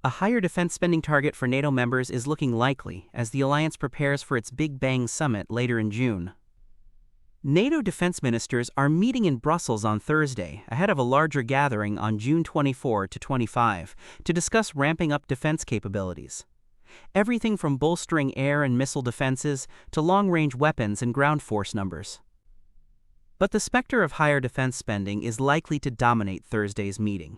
A higher defense spending target for NATO members is looking likely as the alliance prepares for its Big Bang summit later in June. NATO defense ministers are meeting in Brussels on Thursday ahead of a larger gathering on June 24 to 25 to discuss ramping up defense capabilities. Everything from bolstering air and missile defenses to long-range weapons and ground force numbers. But the specter of higher defense spending is likely to dominate Thursday's meeting.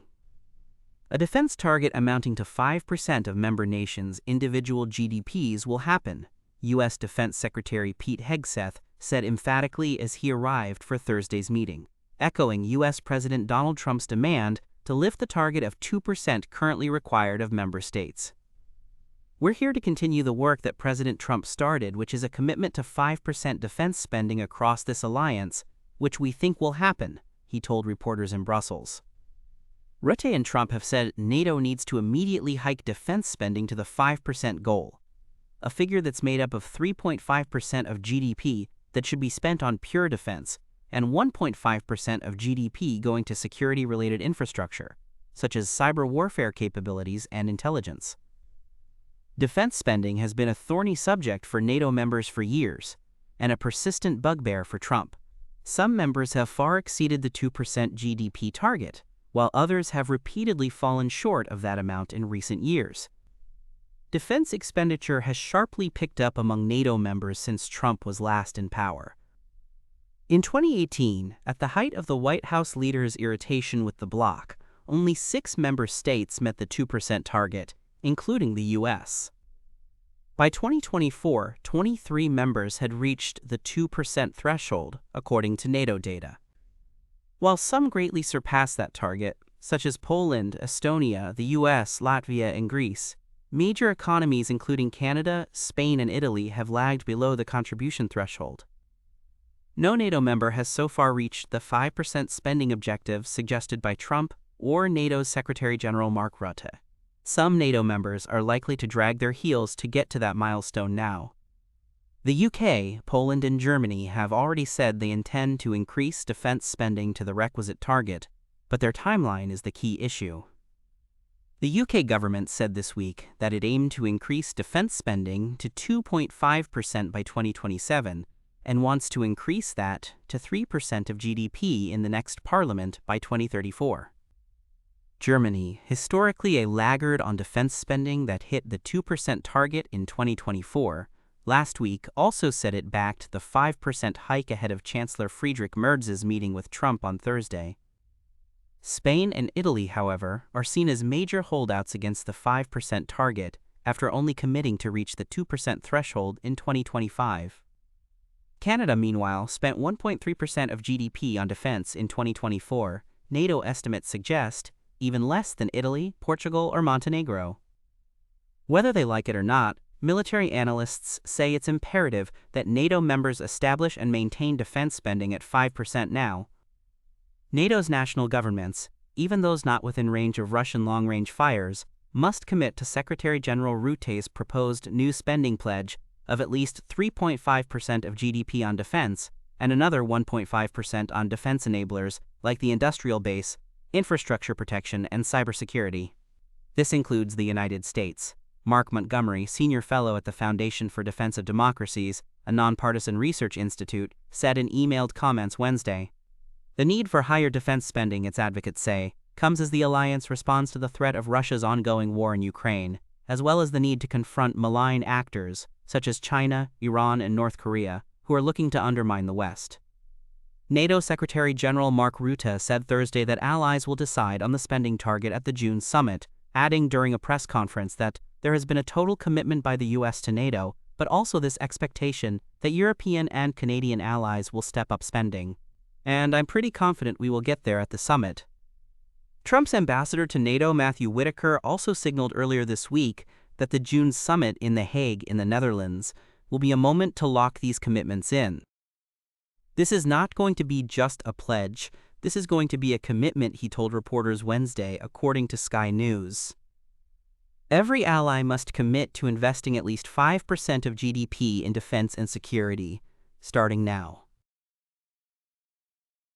A defense target amounting to 5% of member nations' individual GDPs will happen, U.S. Defense Secretary Pete Hegseth said emphatically as he arrived for Thursday's meeting, echoing U.S. President Donald Trump's demand to lift the target of 2% currently required of member states. "We're here to continue the work that President Trump started, which is a commitment to 5% defense spending across this alliance, which we think will happen," he told reporters in Brussels. Rutte and Trump have said NATO needs to immediately hike defense spending to the 5% goal, a figure that's made up of 3.5% of GDP that should be spent on pure defense and 1.5% of GDP going to security-related infrastructure, such as cyber warfare capabilities and intelligence. Defense spending has been a thorny subject for NATO members for years, and a persistent bugbear for Trump. Some members have far exceeded the 2% GDP target, while others have repeatedly fallen short of that amount in recent years. Defense expenditure has sharply picked up among NATO members since Trump was last in power. In 2018, at the height of the White House leaders' irritation with the bloc, only 6 member states met the 2% target, including the U.S. By 2024, 23 members had reached the 2% threshold, according to NATO data. While some greatly surpassed that target, such as Poland, Estonia, the US, Latvia, and Greece, major economies including Canada, Spain, and Italy have lagged below the contribution threshold. No NATO member has so far reached the 5% spending objective suggested by Trump or NATO's Secretary General Mark Rutte. Some NATO members are likely to drag their heels to get to that milestone now. The UK, Poland, and Germany have already said they intend to increase defense spending to the requisite target, but their timeline is the key issue. The UK government said this week that it aimed to increase defense spending to 2.5% by 2027 and wants to increase that to 3% of GDP in the next parliament by 2034. Germany, historically a laggard on defense spending that hit the 2% target in 2024, last week also said it backed the 5% hike ahead of Chancellor Friedrich Merz's meeting with Trump on Thursday. Spain and Italy, however, are seen as major holdouts against the 5% target after only committing to reach the 2% threshold in 2025. Canada, meanwhile, spent 1.3% of GDP on defense in 2024, NATO estimates suggest, even less than Italy, Portugal, or Montenegro. Whether they like it or not, military analysts say it's imperative that NATO members establish and maintain defense spending at 5% now. NATO's national governments, even those not within range of Russian long-range fires, must commit to Secretary General Rutte's proposed new spending pledge of at least 3.5% of GDP on defense and another 1.5% on defense enablers like the industrial base, infrastructure protection, and cybersecurity. This includes the United States. Mark Montgomery, senior fellow at the Foundation for Defense of Democracies, a nonpartisan research institute, said in emailed comments Wednesday. The need for higher defense spending, its advocates say, comes as the alliance responds to the threat of Russia's ongoing war in Ukraine, as well as the need to confront malign actors, such as China, Iran, and North Korea, who are looking to undermine the West. NATO Secretary General Mark Rutte said Thursday that allies will decide on the spending target at the June summit, adding during a press conference that there has been a total commitment by the U.S. to NATO, but also this expectation that European and Canadian allies will step up spending. And I'm pretty confident we will get there at the summit. Trump's ambassador to NATO, Matthew Whitaker, also signaled earlier this week that the June summit in The Hague in the Netherlands will be a moment to lock these commitments in. This is not going to be just a pledge. This is going to be a commitment, he told reporters Wednesday, according to Sky News. Every ally must commit to investing at least 5% of GDP in defense and security, starting now.